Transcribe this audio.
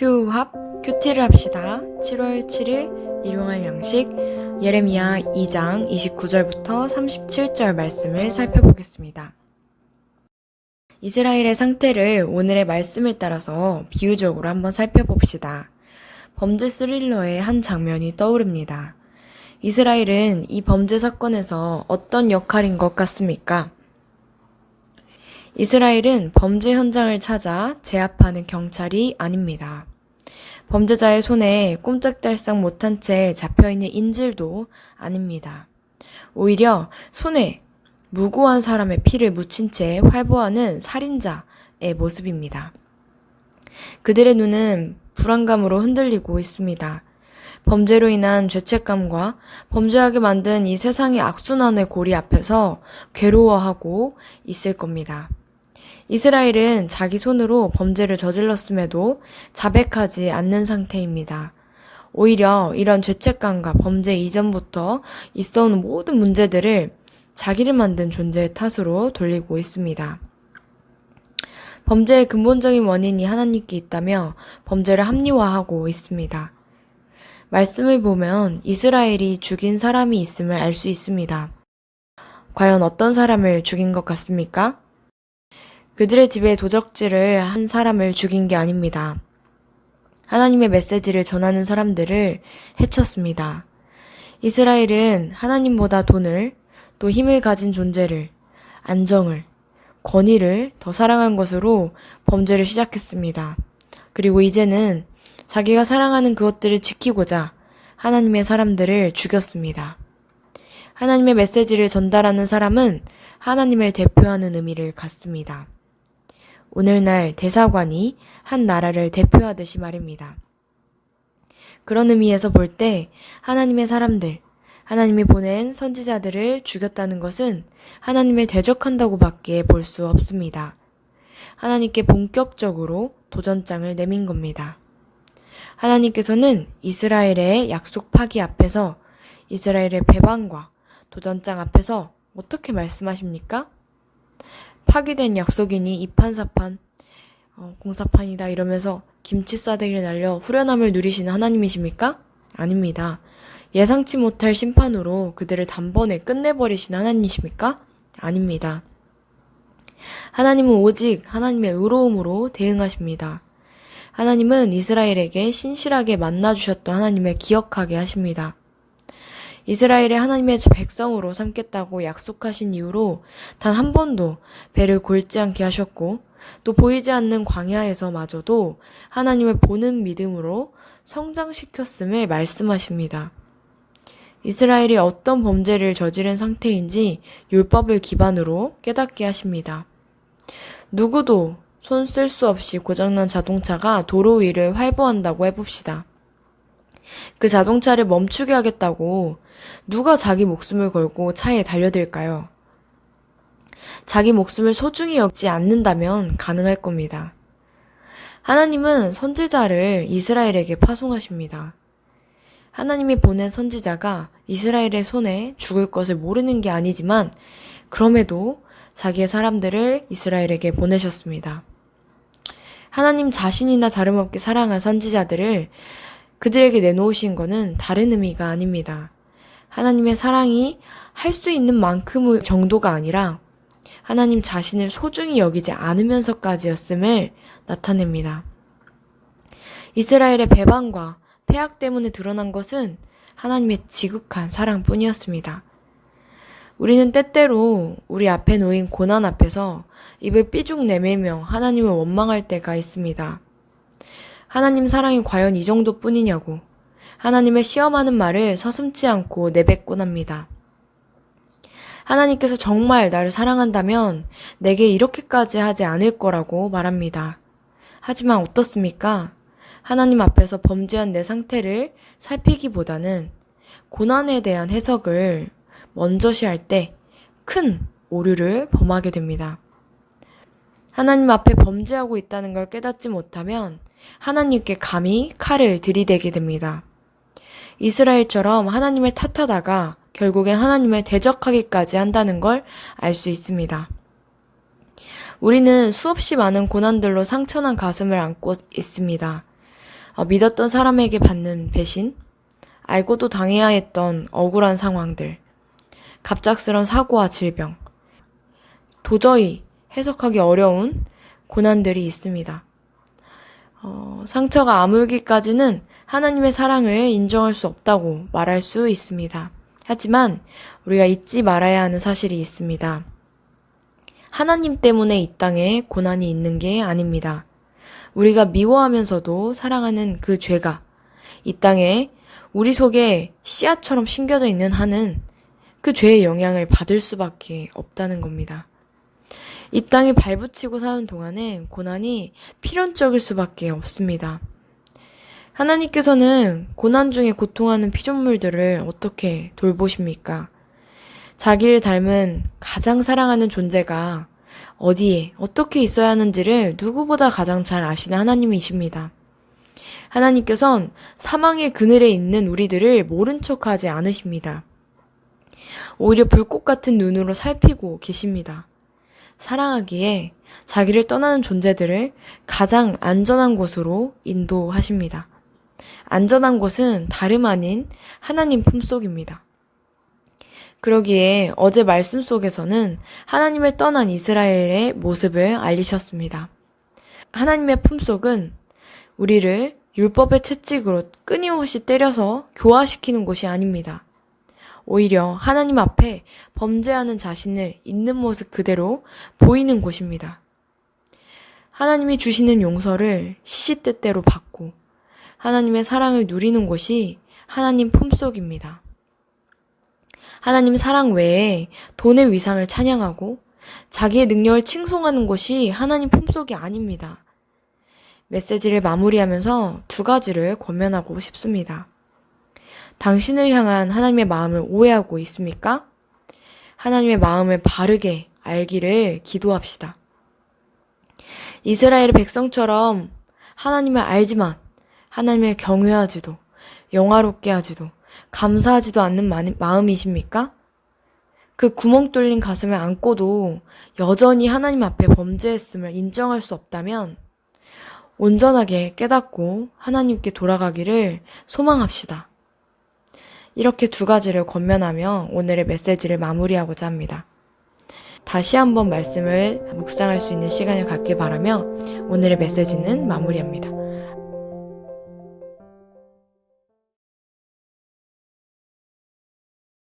큐합 큐티를 합시다. 7월 7일 일용할 양식 예레미야 2장 29절부터 37절 말씀을 살펴보겠습니다. 이스라엘의 상태를 오늘의 말씀을 따라서 비유적으로 한번 살펴봅시다. 범죄 스릴러의 한 장면이 떠오릅니다. 이스라엘은 이 범죄 사건에서 어떤 역할인 것 같습니까? 이스라엘은 범죄 현장을 찾아 제압하는 경찰이 아닙니다. 범죄자의 손에 꼼짝달싹 못한 채 잡혀있는 인질도 아닙니다. 오히려 손에 무고한 사람의 피를 묻힌 채 활보하는 살인자의 모습입니다. 그들의 눈은 불안감으로 흔들리고 있습니다. 범죄로 인한 죄책감과 범죄하게 만든 이 세상의 악순환의 고리 앞에서 괴로워하고 있을 겁니다. 이스라엘은 자기 손으로 범죄를 저질렀음에도 자백하지 않는 상태입니다. 오히려 이런 죄책감과 범죄 이전부터 있어온 모든 문제들을 자기를 만든 존재의 탓으로 돌리고 있습니다. 범죄의 근본적인 원인이 하나님께 있다며 범죄를 합리화하고 있습니다. 말씀을 보면 이스라엘이 죽인 사람이 있음을 알 수 있습니다. 과연 어떤 사람을 죽인 것 같습니까? 그들의 집에 도적질을 한 사람을 죽인 게 아닙니다. 하나님의 메시지를 전하는 사람들을 해쳤습니다. 이스라엘은 하나님보다 돈을, 또 힘을 가진 존재를, 안정을, 권위를 더 사랑한 것으로 범죄를 시작했습니다. 그리고 이제는 자기가 사랑하는 그것들을 지키고자 하나님의 사람들을 죽였습니다. 하나님의 메시지를 전달하는 사람은 하나님을 대표하는 의미를 갖습니다. 오늘날 대사관이 한 나라를 대표하듯이 말입니다. 그런 의미에서 볼 때 하나님의 사람들, 하나님이 보낸 선지자들을 죽였다는 것은 하나님을 대적한다고 밖에 볼 수 없습니다. 하나님께 본격적으로 도전장을 내민 겁니다. 하나님께서는 이스라엘의 약속 파기 앞에서 이스라엘의 배반과 도전장 앞에서 어떻게 말씀하십니까? 파기된 약속이니 이판사판, 공사판이다 이러면서 김치 싸대기를 날려 후련함을 누리시는 하나님이십니까? 아닙니다. 예상치 못할 심판으로 그들을 단번에 끝내버리시는 하나님이십니까? 아닙니다. 하나님은 오직 하나님의 의로움으로 대응하십니다. 하나님은 이스라엘에게 신실하게 만나주셨던 하나님을 기억하게 하십니다. 이스라엘의 하나님의 백성으로 삼겠다고 약속하신 이후로 단 한 번도 배를 골지 않게 하셨고 또 보이지 않는 광야에서마저도 하나님을 보는 믿음으로 성장시켰음을 말씀하십니다. 이스라엘이 어떤 범죄를 저지른 상태인지 율법을 기반으로 깨닫게 하십니다. 누구도 손 쓸 수 없이 고장난 자동차가 도로 위를 활보한다고 해봅시다. 그 자동차를 멈추게 하겠다고 누가 자기 목숨을 걸고 차에 달려들까요? 자기 목숨을 소중히 여기지 않는다면 가능할 겁니다. 하나님은 선지자를 이스라엘에게 파송하십니다. 하나님이 보낸 선지자가 이스라엘의 손에 죽을 것을 모르는 게 아니지만 그럼에도 자기의 사람들을 이스라엘에게 보내셨습니다. 하나님 자신이나 다름없게 사랑한 선지자들을 그들에게 내놓으신 것은 다른 의미가 아닙니다. 하나님의 사랑이 할 수 있는 만큼의 정도가 아니라 하나님 자신을 소중히 여기지 않으면서까지였음을 나타냅니다. 이스라엘의 배반과 패악 때문에 드러난 것은 하나님의 지극한 사랑뿐이었습니다. 우리는 때때로 우리 앞에 놓인 고난 앞에서 입을 삐죽 내밀며 하나님을 원망할 때가 있습니다. 하나님 사랑이 과연 이 정도뿐이냐고 하나님을 시험하는 말을 서슴지 않고 내뱉곤 합니다. 하나님께서 정말 나를 사랑한다면 내게 이렇게까지 하지 않을 거라고 말합니다. 하지만 어떻습니까? 하나님 앞에서 범죄한 내 상태를 살피기보다는 고난에 대한 해석을 먼저시할 때 큰 오류를 범하게 됩니다. 하나님 앞에 범죄하고 있다는 걸 깨닫지 못하면 하나님께 감히 칼을 들이대게 됩니다. 이스라엘처럼 하나님을 탓하다가 결국엔 하나님을 대적하기까지 한다는 걸 알 수 있습니다. 우리는 수없이 많은 고난들로 상처난 가슴을 안고 있습니다. 믿었던 사람에게 받는 배신, 알고도 당해야 했던 억울한 상황들, 갑작스런 사고와 질병, 도저히 해석하기 어려운 고난들이 있습니다. 상처가 아물기까지는 하나님의 사랑을 인정할 수 없다고 말할 수 있습니다. 하지만 우리가 잊지 말아야 하는 사실이 있습니다. 하나님 때문에 이 땅에 고난이 있는 게 아닙니다. 우리가 미워하면서도 사랑하는 그 죄가 이 땅에 우리 속에 씨앗처럼 심겨져 있는 한은 그 죄의 영향을 받을 수밖에 없다는 겁니다. 이 땅에 발붙이고 사는 동안에 고난이 필연적일 수밖에 없습니다. 하나님께서는 고난 중에 고통하는 피조물들을 어떻게 돌보십니까? 자기를 닮은 가장 사랑하는 존재가 어디에 어떻게 있어야 하는지를 누구보다 가장 잘 아시는 하나님이십니다. 하나님께서는 사망의 그늘에 있는 우리들을 모른 척하지 않으십니다. 오히려 불꽃 같은 눈으로 살피고 계십니다. 사랑하기에 자기를 떠나는 존재들을 가장 안전한 곳으로 인도하십니다. 안전한 곳은 다름 아닌 하나님 품속입니다. 그러기에 어제 말씀 속에서는 하나님을 떠난 이스라엘의 모습을 알리셨습니다. 하나님의 품속은 우리를 율법의 채찍으로 끊임없이 때려서 교화시키는 곳이 아닙니다. 오히려 하나님 앞에 범죄하는 자신을 있는 모습 그대로 보이는 곳입니다. 하나님이 주시는 용서를 시시때때로 받고 하나님의 사랑을 누리는 곳이 하나님 품속입니다. 하나님 사랑 외에 돈의 위상을 찬양하고 자기의 능력을 칭송하는 곳이 하나님 품속이 아닙니다. 메시지를 마무리하면서 두 가지를 권면하고 싶습니다. 당신을 향한 하나님의 마음을 오해하고 있습니까? 하나님의 마음을 바르게 알기를 기도합시다. 이스라엘의 백성처럼 하나님을 알지만 하나님을 경외하지도 영화롭게 하지도 감사하지도 않는 마음이십니까? 그 구멍 뚫린 가슴을 안고도 여전히 하나님 앞에 범죄했음을 인정할 수 없다면 온전하게 깨닫고 하나님께 돌아가기를 소망합시다. 이렇게 두 가지를 권면하며 오늘의 메시지를 마무리하고자 합니다. 다시 한번 말씀을 묵상할 수 있는 시간을 갖길 바라며 오늘의 메시지는 마무리합니다.